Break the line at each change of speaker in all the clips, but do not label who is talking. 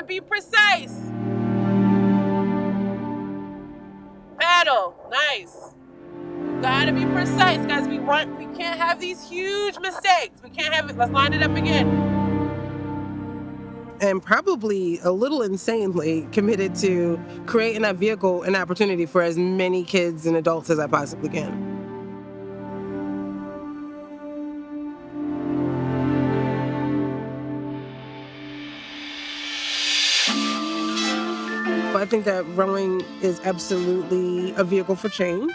Gotta be precise. Paddle, nice. Gotta be precise, guys. We can't have these huge mistakes. We can't have it. Let's line it up again.
And probably a little insanely committed to creating a vehicle and opportunity for as many kids and adults as I possibly can. I think that rowing is absolutely a vehicle for change.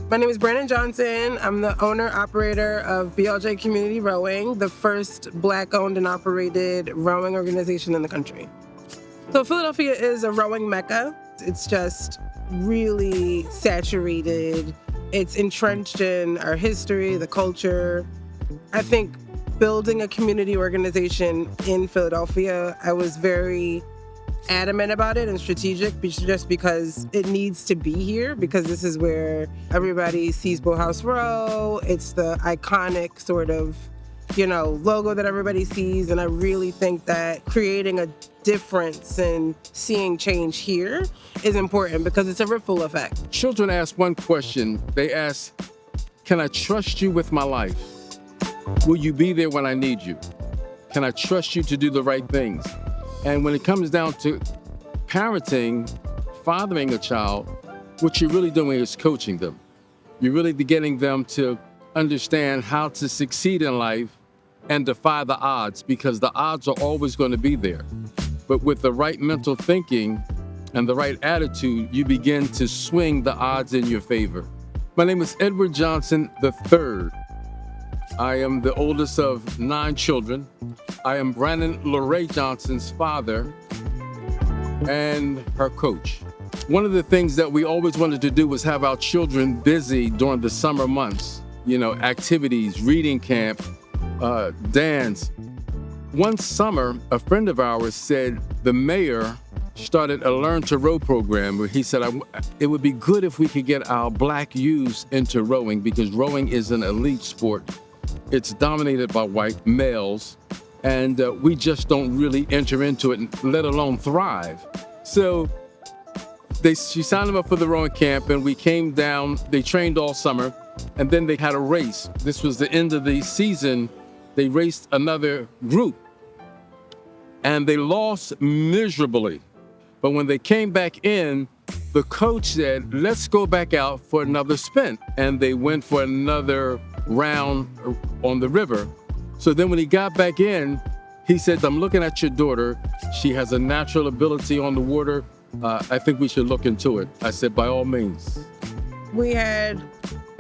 My name is Brandon Johnson. I'm the owner-operator of BLJ Community Rowing, the first Black-owned and operated rowing organization in the country. So Philadelphia is a rowing mecca. It's just really saturated. It's entrenched in our history, the culture. I think building a community organization in Philadelphia, I was very adamant about it and strategic just because it needs to be here, because this is where everybody sees Boathouse Row. It's the iconic sort of, logo that everybody sees. And I really think that creating a difference and seeing change here is important because it's a ripple effect.
Children ask one question. They ask, can I trust you with my life? Will you be there when I need you? Can I trust you to do the right things? And when it comes down to parenting, fathering a child, what you're really doing is coaching them. You're really getting them to understand how to succeed in life and defy the odds, because the odds are always going to be there. But with the right mental thinking and the right attitude, you begin to swing the odds in your favor. My name is Edward Johnson III. I am the oldest of 9 children. I am Brandon Lorraine Johnson's father and her coach. One of the things that we always wanted to do was have our children busy during the summer months, activities, reading camp, dance. One summer, a friend of ours said the mayor started a Learn to Row program where he said, it would be good if we could get our Black youths into rowing, because rowing is an elite sport. It's dominated by white males, and we just don't really enter into it, let alone thrive. So she signed them up for the rowing camp, and we came down. They trained all summer, and then they had a race. This was the end of the season. They raced another group, and they lost miserably. But when they came back in, the coach said, let's go back out for another spin. And they went for another round on the river. So then when he got back in, he said, I'm looking at your daughter. She has a natural ability on the water. I think we should look into it. I said, by all means.
We had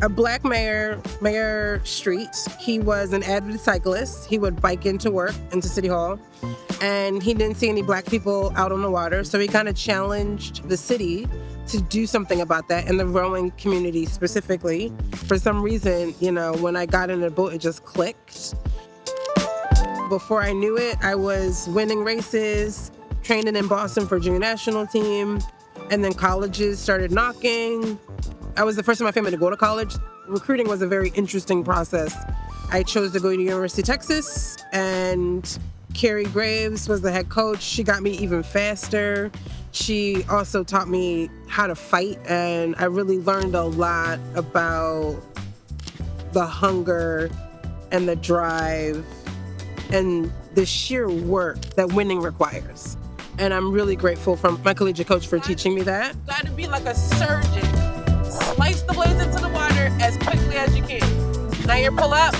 a Black mayor, Mayor Street. He was an avid cyclist. He would bike into work, into City Hall, and he didn't see any Black people out on the water. So he kind of challenged the city to do something about that, and the rowing community specifically. For some reason, when I got in the boat, it just clicked. Before I knew it, I was winning races, training in Boston for junior national team, and then colleges started knocking. I was the first in my family to go to college. Recruiting was a very interesting process. I chose to go to University of Texas, and Carrie Graves was the head coach. She got me even faster. She also taught me how to fight, and I really learned a lot about the hunger and the drive and the sheer work that winning requires. And I'm really grateful for my collegiate coach for teaching me that.
Gotta be like a surgeon. Slice the blades into the water as quickly as you can. Now your pull up.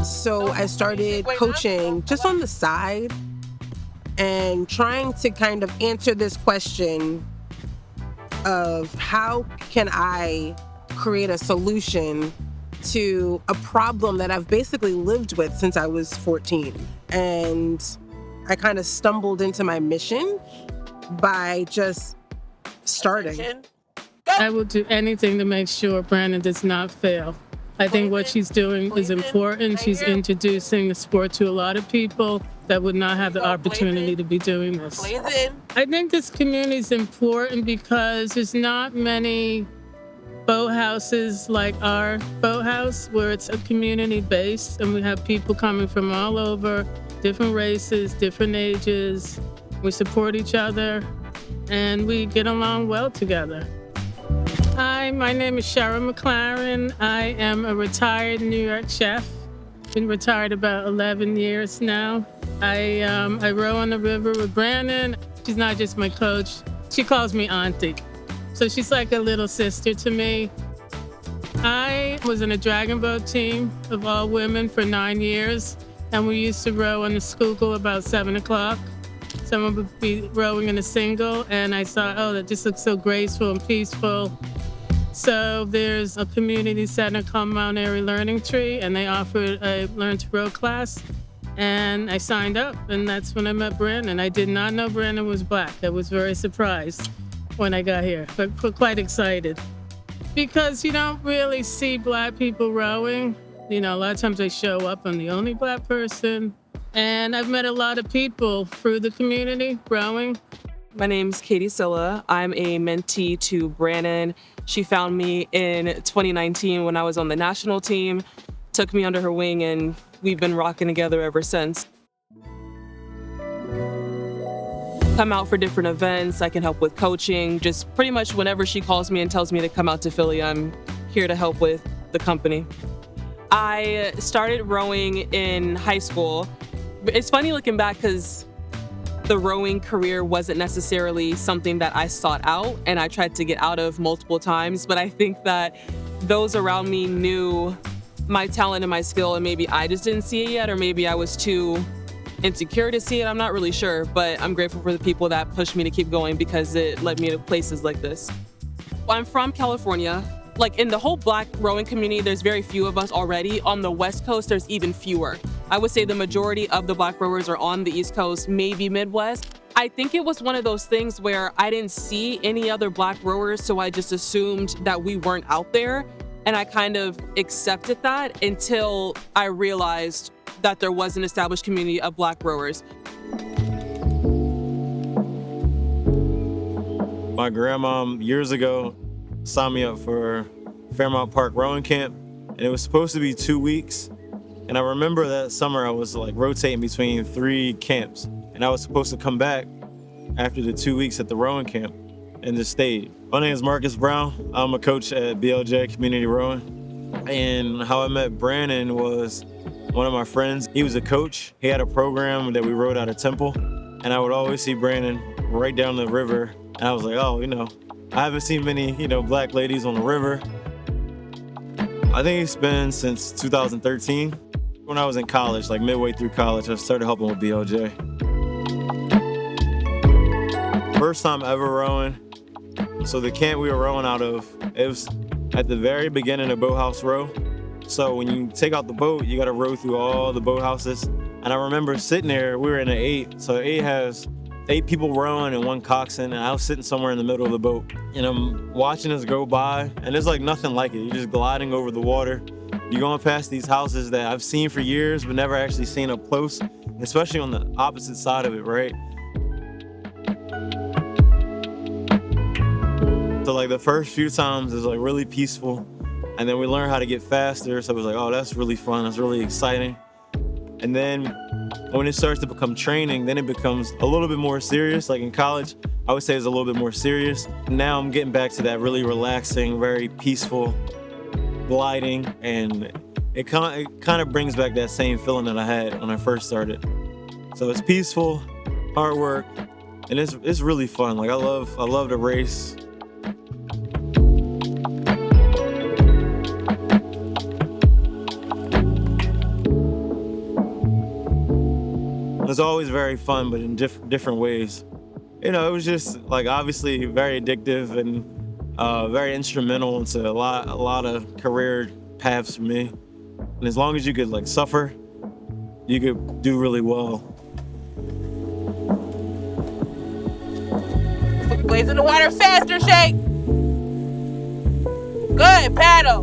So I started coaching just on the side and trying to kind of answer this question of how can I create a solution to a problem that I've basically lived with since I was 14. And I kind of stumbled into my mission by just starting.
Attention.
I will do anything to make sure Brandon does not fail. I think what she's doing is important. She's introducing the sport to a lot of people that would not have the opportunity to be doing this. I think this community is important because there's not many boathouses like our boathouse where it's a community based and we have people coming from all over, different races, different ages. We support each other and we get along well together. Hi, my name is Sharon McLaren. I am a retired New York chef. Been retired about 11 years now. I row on the river with Brandon. She's not just my coach. She calls me auntie. So she's like a little sister to me. I was in a dragon boat team of all women for 9 years. And we used to row on the Schuylkill about 7 o'clock. Someone would be rowing in a single. And I thought, oh, that just looks so graceful and peaceful. So there's a community center called Mount Airy Learning Tree, and they offered a Learn to Row class. And I signed up, and that's when I met Brandon. I did not know Brandon was Black. I was very surprised when I got here, but quite excited. Because you don't really see Black people rowing. You know, a lot of times they show up, I'm the only Black person. And I've met a lot of people through the community rowing.
My name's Katie Silla. I'm a mentee to Brandon. She found me in 2019 when I was on the national team, took me under her wing, and we've been rocking together ever since. Come out for different events. I can help with coaching. Just pretty much whenever she calls me and tells me to come out to Philly, I'm here to help with the company. I started rowing in high school. It's funny looking back because the rowing career wasn't necessarily something that I sought out and I tried to get out of multiple times, but I think that those around me knew my talent and my skill and maybe I just didn't see it yet, or maybe I was too insecure to see it. I'm not really sure, but I'm grateful for the people that pushed me to keep going because it led me to places like this. I'm from California. Like in the whole Black rowing community, there's very few of us already. On the West Coast, there's even fewer. I would say the majority of the Black rowers are on the East Coast, maybe Midwest. I think it was one of those things where I didn't see any other Black rowers, so I just assumed that we weren't out there. And I kind of accepted that until I realized that there was an established community of Black rowers.
My grandma years ago signed me up for Fairmount Park rowing camp, and it was supposed to be 2 weeks. And I remember that summer I was like rotating between 3 camps, and I was supposed to come back after the 2 weeks at the rowing camp and just stayed. My name is Marcus Brown. I'm a coach at BLJ Community Rowing. And how I met Brandon was one of my friends. He was a coach. He had a program that we rowed out of Temple, and I would always see Brandon right down the river. And I was like, oh, I haven't seen many, Black ladies on the river. I think it's been since 2013. When I was in college, like midway through college, I started helping with BLJ. First time ever rowing. So the camp we were rowing out of, it was at the very beginning of Boathouse Row. So when you take out the boat, you gotta row through all the boathouses. And I remember sitting there, we were in an 8. So 8 has 8 people rowing and 1 coxswain, and I was sitting somewhere in the middle of the boat. And I'm watching us go by, and there's like nothing like it. You're just gliding over the water. You're going past these houses that I've seen for years, but never actually seen up close, especially on the opposite side of it, right? So like the first few times is like really peaceful, and then we learn how to get faster. So it was like, oh, that's really fun. That's really exciting. And then when it starts to become training, then it becomes a little bit more serious. Like in college, I would say it's a little bit more serious. Now I'm getting back to that really relaxing, very peaceful gliding, and it kind of brings back that same feeling that I had when I first started. So it's peaceful, hard work, and it's really fun. Like I love to race. It's always very fun, but in different ways. It was just like obviously very addictive and very instrumental into a lot of career paths for me. And as long as you could like suffer, you could do really well.
Boys in the water faster, shake. Good, paddle.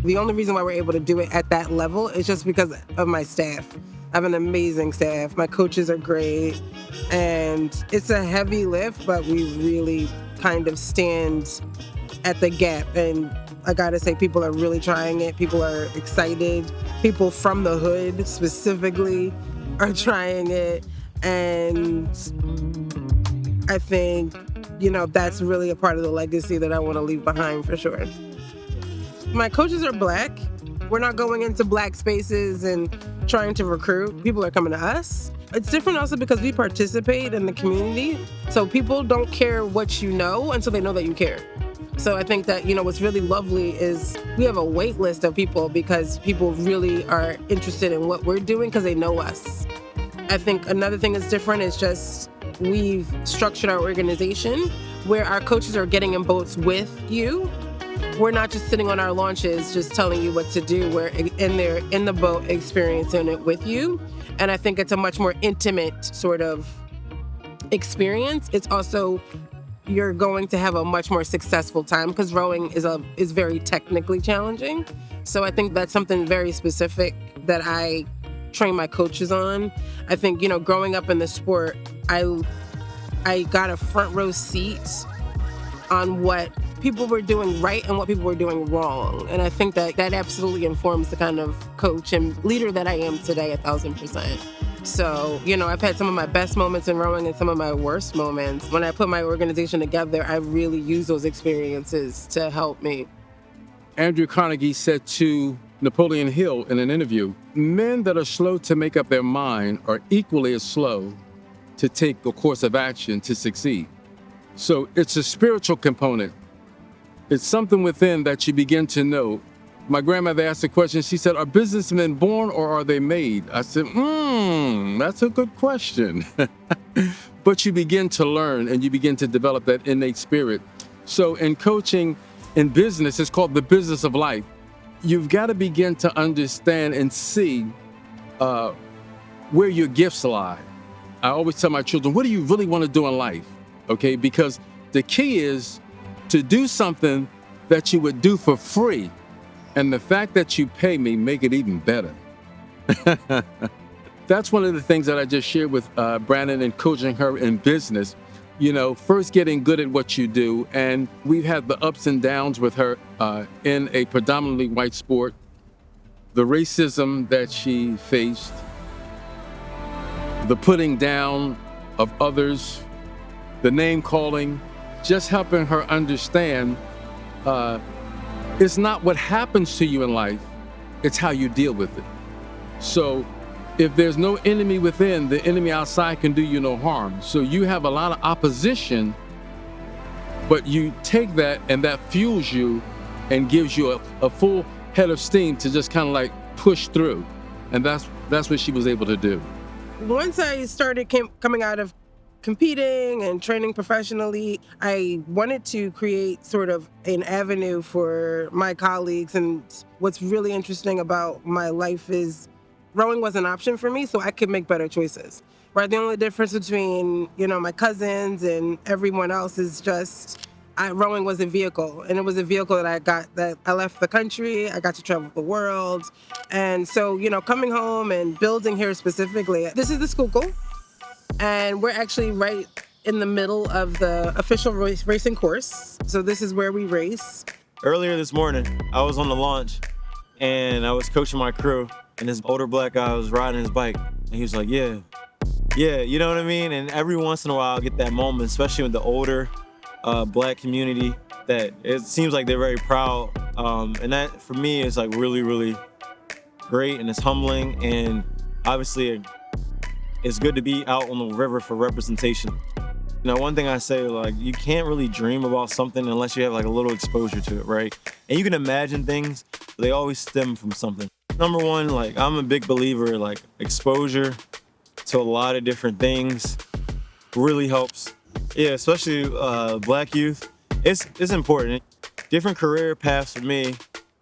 The only reason why we're able to do it at that level is just because of my staff. I have an amazing staff. My coaches are great. And it's a heavy lift, but we really kind of stand at the gap. And I gotta say, people are really trying it. People are excited. People from the hood specifically are trying it. And I think, that's really a part of the legacy that I want to leave behind for sure. My coaches are Black. We're not going into Black spaces and trying to recruit. People are coming to us. It's different also because we participate in the community. So people don't care what you know until they know that you care. So I think that, what's really lovely is we have a wait list of people because people really are interested in what we're doing because they know us. I think another thing that's different is just we've structured our organization where our coaches are getting in boats with you. We're not just sitting on our launches just telling you what to do. We're in there in the boat experiencing it with you. And I think it's a much more intimate sort of experience. It's also, you're going to have a much more successful time because rowing is very technically challenging. So I think that's something very specific that I train my coaches on. I think, growing up in the sport, I got a front row seat on what people were doing right and what people were doing wrong. And I think that absolutely informs the kind of coach and leader that I am today 1,000%. So, I've had some of my best moments in rowing and some of my worst moments. When I put my organization together, I really use those experiences to help me.
Andrew Carnegie said to Napoleon Hill in an interview, men that are slow to make up their mind are equally as slow to take a course of action to succeed. So it's a spiritual component. It's something within that you begin to know. My grandmother asked the question, she said, are businessmen born or are they made? I said, that's a good question. But you begin to learn and you begin to develop that innate spirit. So in coaching, in business, it's called the business of life. You've got to begin to understand and see where your gifts lie. I always tell my children, what do you really want to do in life? Okay, because the key is to do something that you would do for free. And the fact that you pay me make it even better. That's one of the things that I just shared with Brandon and coaching her in business. First getting good at what you do. And we've had the ups and downs with her in a predominantly white sport. The racism that she faced, the putting down of others, the name calling, just helping her understand it's not what happens to you in life, it's how you deal with it. So if there's no enemy within, the enemy outside can do you no harm. So you have a lot of opposition, but you take that and that fuels you and gives you a full head of steam to just kind of like push through. And that's what she was able to do.
Once I started coming out of competing and training professionally, I wanted to create sort of an avenue for my colleagues. And what's really interesting about my life is rowing was an option for me, so I could make better choices. Right? The only difference between, my cousins and everyone else is just rowing was a vehicle, and it was a vehicle that I left the country, I got to travel the world. And so, coming home and building here specifically, this is the Schuylkill. And we're actually right in the middle of the official racing course. So this is where we race.
Earlier this morning, I was on the launch and I was coaching my crew, and this older Black guy was riding his bike. And he was like, yeah, you know what I mean? And every once in a while I get that moment, especially with the older Black community, that it seems like they're very proud. And that for me is like really, really great, and it's humbling. And obviously it's good to be out on the river for representation. One thing I say, like, you can't really dream about something unless you have like a little exposure to it, right? And you can imagine things, but they always stem from something. Number one, like, I'm a big believer, like, exposure to a lot of different things really helps. Yeah, especially Black youth. It's important. Different career paths for me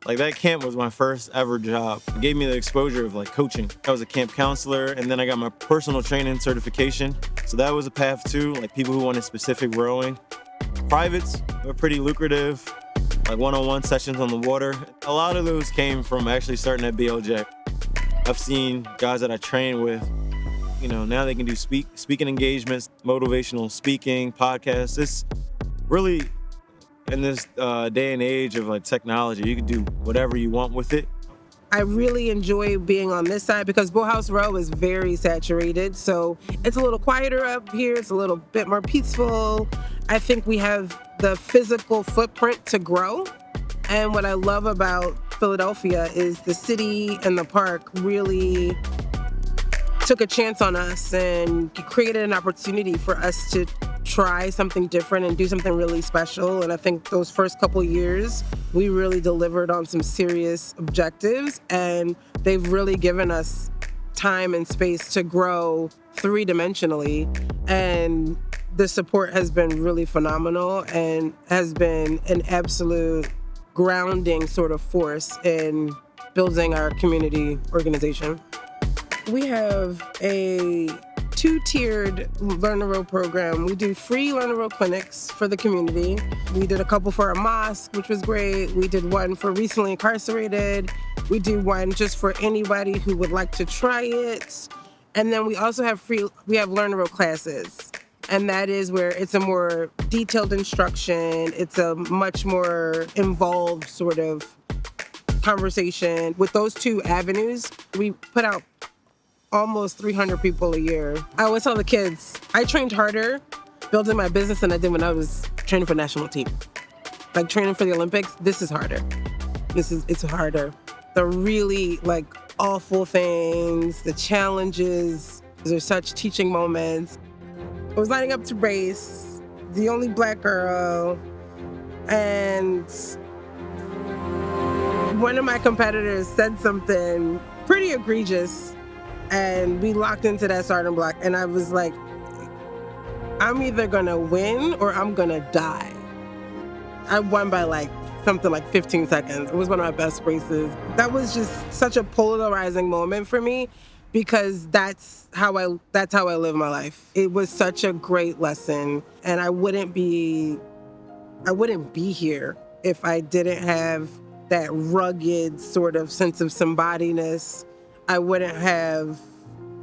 Like that camp was my first ever job. It gave me the exposure of like coaching. I was a camp counselor, and then I got my personal training certification. So that was a path too, like people who wanted specific rowing. Privates were pretty lucrative, like one-on-one sessions on the water. A lot of those came from actually starting at BLJ. I've seen guys that I train with, now they can do speaking engagements, motivational speaking, podcasts. It's really, in this day and age of like technology, you can do whatever you want with it.
I really enjoy being on this side because Boathouse Row is very saturated. So it's a little quieter up here. It's a little bit more peaceful. I think we have the physical footprint to grow. And what I love about Philadelphia is the city and the park really took a chance on us and created an opportunity for us to try something different and do something really special. And I think those first couple years, we really delivered on some serious objectives, and they've really given us time and space to grow three-dimensionally. And the support has been really phenomenal and has been an absolute grounding sort of force in building our community organization. We have a two-tiered Learn to Row program. We do free Learn to Row clinics for the community. We did a couple for a mosque, which was great. We did one for recently incarcerated. We do one just for anybody who would like to try it. And then we also have Learn to Row classes. And that is where it's a more detailed instruction. It's a much more involved sort of conversation. With those two avenues, we put out almost 300 people a year. I always tell the kids, I trained harder building my business than I did when I was training for national team. Like training for the Olympics, this is harder. It's harder. The really like awful things, the challenges, there's such teaching moments. I was lining up to race, the only Black girl, and one of my competitors said something pretty egregious, and we locked into that starting block, and I was like, I'm either gonna win or I'm gonna die. I won by like something like 15 seconds. It was one of my best races. That was just such a polarizing moment for me because that's how I live my life. It was such a great lesson, and I wouldn't be here if I didn't have that rugged sort of sense of somebodiness. I wouldn't have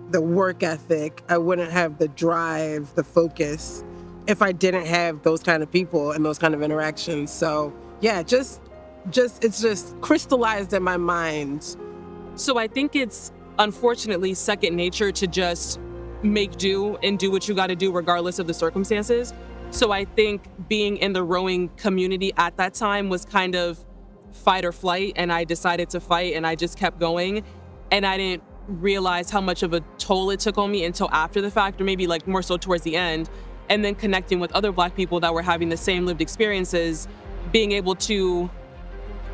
the work ethic. I wouldn't have the drive, the focus, if I didn't have those kind of people and those kind of interactions. So yeah, it's just crystallized in my mind.
So I think it's unfortunately second nature to just make do and do what you got to do regardless of the circumstances. So I think being in the rowing community at that time was kind of fight or flight, and I decided to fight, and I just kept going. And I didn't realize how much of a toll it took on me until after the fact, or maybe like more so towards the end. And then connecting with other Black people that were having the same lived experiences, being able to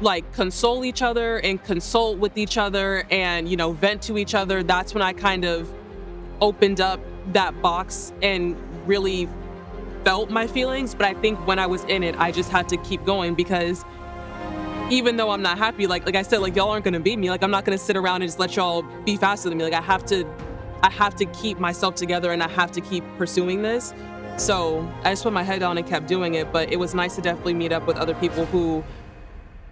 like console each other and consult with each other and, vent to each other. That's when I kind of opened up that box and really felt my feelings. But I think when I was in it, I just had to keep going, because even though I'm not happy, like I said, like y'all aren't gonna beat me. Like I'm not gonna sit around and just let y'all be faster than me. Like I have to keep myself together, and I have to keep pursuing this. So I just put my head down and kept doing it. But it was nice to definitely meet up with other people who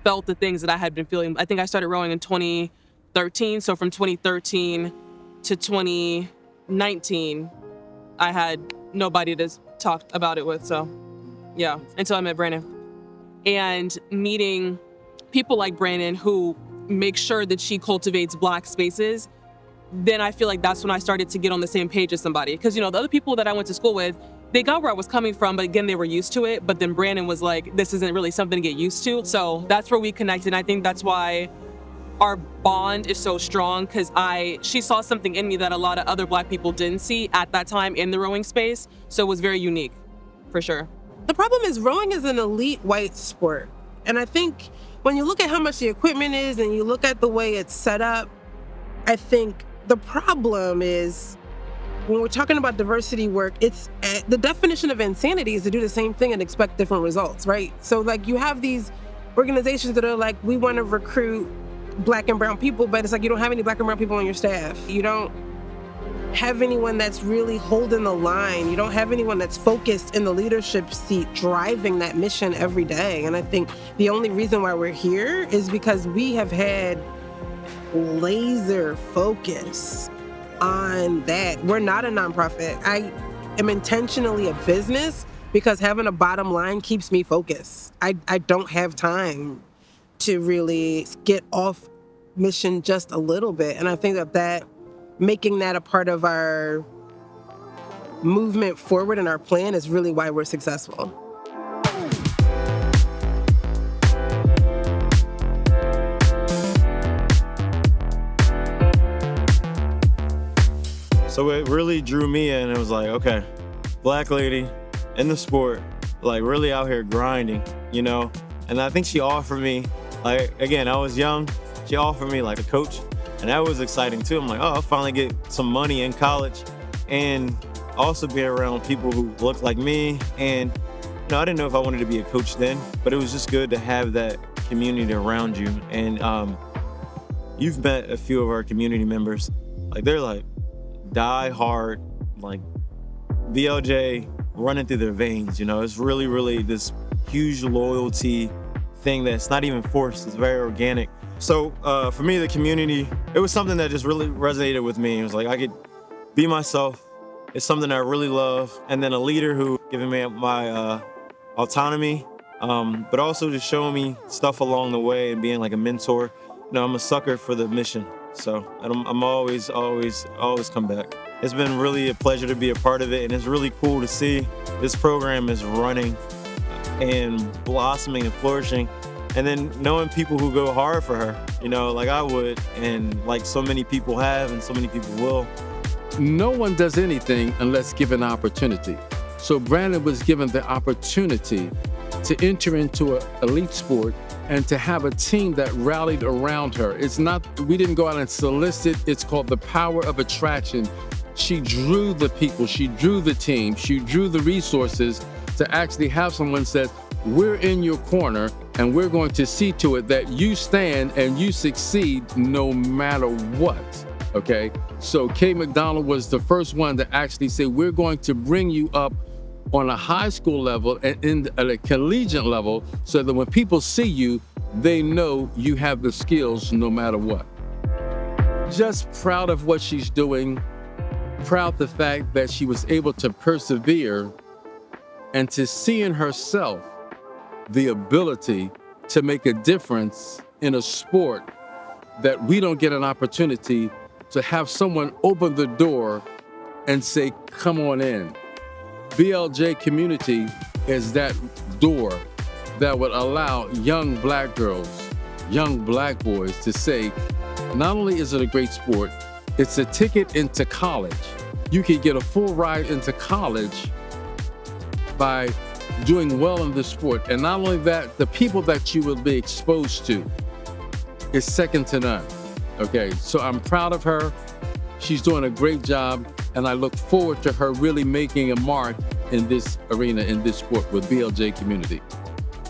felt the things that I had been feeling. I think I started rowing in 2013. So from 2013 to 2019, I had nobody to talk about it with. So yeah, until I met Brandon. And meeting people like Brandon who make sure that she cultivates Black spaces, then I feel like that's when I started to get on the same page as somebody. Because, the other people that I went to school with, they got where I was coming from, but again, they were used to it. But then Brandon was like, this isn't really something to get used to. So that's where we connected. And I think that's why our bond is so strong, because she saw something in me that a lot of other Black people didn't see at that time in the rowing space. So it was very unique, for sure.
The problem is rowing is an elite white sport. And I think when you look at how much the equipment is and you look at the way it's set up, I think the problem is when we're talking about diversity work, it's the definition of insanity is to do the same thing and expect different results, right? So like you have these organizations that are like, we want to recruit Black and brown people, but it's like you don't have any Black and brown people on your staff. You don't have anyone that's really holding the line. You don't have anyone that's focused in the leadership seat driving that mission every day. And I think the only reason why we're here is because we have had laser focus on that. We're not a nonprofit. I am intentionally a business because having a bottom line keeps me focused. I don't have time to really get off mission just a little bit. And I think that making that a part of our movement forward and our plan is really why we're successful.
So it really drew me in. It was like, okay, Black lady in the sport, like really out here grinding, you know? And I think she offered me, like, again, I was young. She offered me like a coach, and that was exciting too. I'm like, oh, I'll finally get some money in college and also be around people who look like me. And you know, I didn't know if I wanted to be a coach then, but it was just good to have that community around you. And you've met a few of our community members. Like, they're like die hard, like BLJ running through their veins, you know? It's really, really this huge loyalty thing that's not even forced. It's very organic. So for me, the community, it was something that just really resonated with me. It was like I could be myself. It's something I really love. And then a leader who giving me my autonomy, but also just showing me stuff along the way and being like a mentor. You know, I'm a sucker for the mission. So I'm always come back. It's been really a pleasure to be a part of it. And it's really cool to see this program is running and blossoming and flourishing. And then knowing people who go hard for her, you know, like I would, and like so many people have and so many people will.
No one does anything unless given opportunity. So Brandon was given the opportunity to enter into an elite sport and to have a team that rallied around her. It's not, we didn't go out and solicit, it's called the power of attraction. She drew the people, she drew the team, she drew the resources to actually have someone says, we're in your corner and we're going to see to it that you stand and you succeed no matter what, okay? So Kay McDonald was the first one to actually say, we're going to bring you up on a high school level and at a collegiate level so that when people see you, they know you have the skills no matter what. Just proud of what she's doing, proud the fact that she was able to persevere and to see in herself the ability to make a difference in a sport that we don't get an opportunity to have someone open the door and say, come on in. BLJ Community is that door that would allow young Black girls, young Black boys to say, not only is it a great sport, it's a ticket into college. You can get a full ride into college by doing well in this sport. And not only that, the people that you will be exposed to is second to none. Okay, so I'm proud of her. She's doing a great job, and I look forward to her really making a mark in this arena, in this sport with BLJ Community.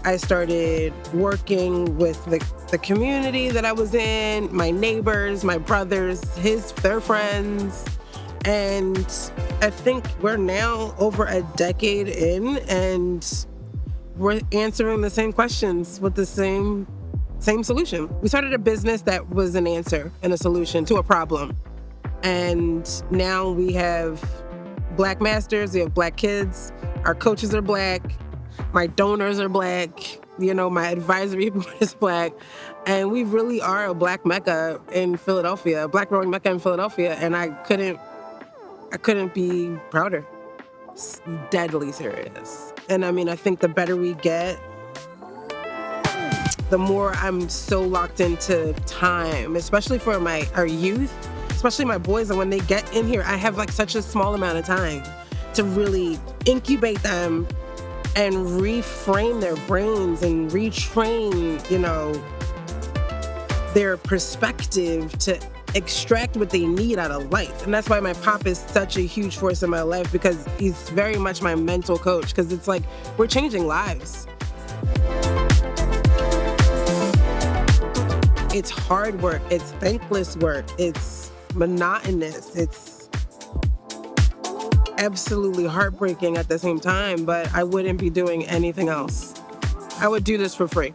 I started working with the community that I was in, my neighbors, my brothers, their friends. And I think we're now over a decade in, and we're answering the same questions with the same solution. We started a business that was an answer and a solution to a problem. And now we have Black masters, we have Black kids, our coaches are Black, my donors are Black, you know, my advisory board is Black. And we really are a Black Mecca in Philadelphia, a Black rowing Mecca in Philadelphia. And I couldn't be prouder. It's deadly serious. And I mean, I think the better we get, the more I'm so locked into time, especially for our youth, especially my boys. And when they get in here, I have like such a small amount of time to really incubate them and reframe their brains and retrain, you know, their perspective to extract what they need out of life. And that's why my pop is such a huge force in my life, because he's very much my mental coach, because it's like we're changing lives. It's hard work. It's thankless work. It's monotonous. It's absolutely heartbreaking at the same time, but I wouldn't be doing anything else. I would do this for free.